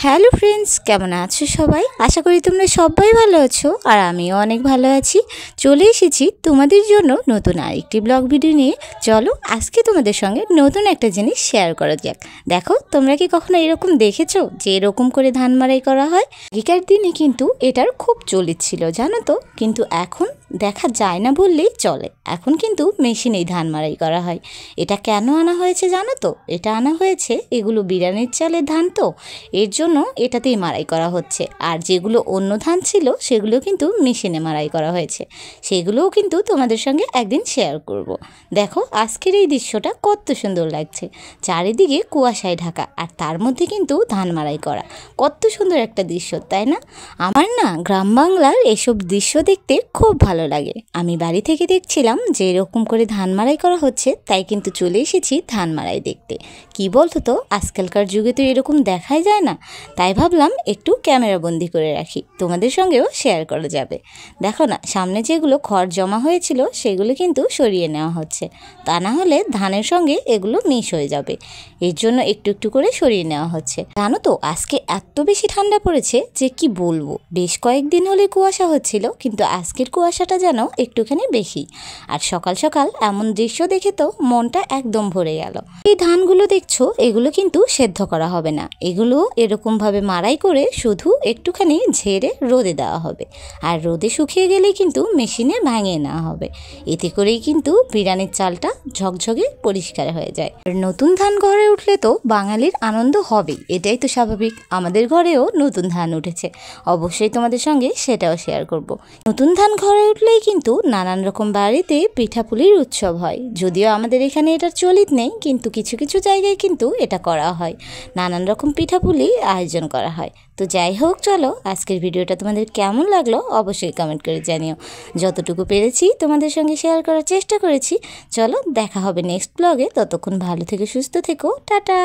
Hello friends, কেমন আছো সবাই? আশা করি তোমরা সবাই ভালো আছো আর আমিও অনেক ভালো আছি। চলে এসেছি তোমাদের জন্য নতুন আরেকটি ব্লগ ভিডিও নিয়ে। চলো আজকে তোমাদের সঙ্গে নতুন একটা জিনিস শেয়ার করা যাক। দেখো, তোমরা কি কখনো এরকম দেখেছো যে এরকম করে ধান মাড়াই করা হয়? আগেকার দিনে কিন্তু এটার খুব চলিত ছিল, জানো তো। কিন্তু এখন দেখা যায় না বললেই চলে। এখন কিন্তু মেশিনেই ধান মাড়াই করা হয়। এটা কেন আনা হয়েছে জানো তো? এটা আনা হয়েছে, এগুলো বিরিয়ানির চালের ধান তো, এর জন্য এটাতেই মাড়াই করা হচ্ছে। আর যেগুলো অন্য ধান ছিল সেগুলো কিন্তু মেশিনে মাড়াই করা হয়েছে। সেগুলোও কিন্তু তোমাদের সঙ্গে একদিন শেয়ার করব। দেখো আজকের এই দৃশ্যটা কত সুন্দর লাগছে। চারিদিকে কুয়াশায় ঢাকা আর তার মধ্যে কিন্তু ধান মাড়াই করা। কত সুন্দর একটা দৃশ্য, তাই না? আমার না গ্রাম বাংলার এসব দৃশ্য দেখতে খুব ভালো লাগে। আমি বাড়ি থেকে দেখছিলাম যে এরকম করে ধান মাড়াই করা হচ্ছে, তাই কিন্তু চলে এসেছি ধান মাড়াই দেখতে। কি বলতো তো, আজকালকার যুগে তো এরকম দেখাই যায় না, তাই ভাবলাম একটু ক্যামেরা বন্দি করে রাখি, তোমাদের সঙ্গেও শেয়ার করা যাবে। দেখো না, সামনে যেগুলো খড় জমা হয়েছিল সেগুলো কিন্তু সরিয়ে নেওয়া হচ্ছে, তা না হলে ধানের সঙ্গে এগুলো মিশ হয়ে যাবে। এর জন্য একটু একটু করে সরিয়ে নেওয়া হচ্ছে। জানো তো, আজকে এত বেশি ঠান্ডা পড়েছে যে কি বলবো। বেশ কয়েকদিন হলে কুয়াশা হচ্ছিল, কিন্তু আজকের কুয়াশাটা যেন একটুখানি বেশি। আর সকাল সকাল এমন দৃশ্য দেখে তো মনটা একদম ভরে গেল। এই ধানগুলো দেখছো, এগুলো কিন্তু সেদ্ধ করা হবে না, এগুলো এরকমভাবে মাড়াই করে শুধু একটুখানি ঝেড়ে রোদে দেওয়া হবে। আর রোদে শুকিয়ে গেলেই কিন্তু মেশিনে ভাঙিয়ে নেওয়া হবে। এতে করেই কিন্তু বিরিয়ানির চালটা ঝকঝকে পরিষ্কার হয়ে যায়। আর নতুন ধান ঘরে উঠলে তো বাঙালির আনন্দ হবেই, এটাই তো স্বাভাবিক। আমাদের ঘরেও নতুন ধান উঠেছে, অবশ্যই তোমাদের সঙ্গে সেটাও শেয়ার করব। নতুন ধান ঘরে উঠলেই কিন্তু নানান রকম বাড়িতে পিঠাপুলির উৎসব হয়। যদিও আমাদের এখানে এটার চলিত নেই, কিন্তু কিছু কিছু জায়গায় কিন্তু এটা করা হয়। নানান রকম পিঠাপুলি আয়োজন করা হয়। তো যাই হোক, চলো আজকের ভিডিওটা তোমাদের কেমন লাগলো অবশ্যই কমেন্ট করে জানিও। যতটুকু পেরেছি তোমাদের সঙ্গে শেয়ার করার চেষ্টা করেছি। চলো দেখা হবে নেক্সট ব্লগে, ততক্ষণ ভালো থেকে সুস্থ থেকো, টাটা।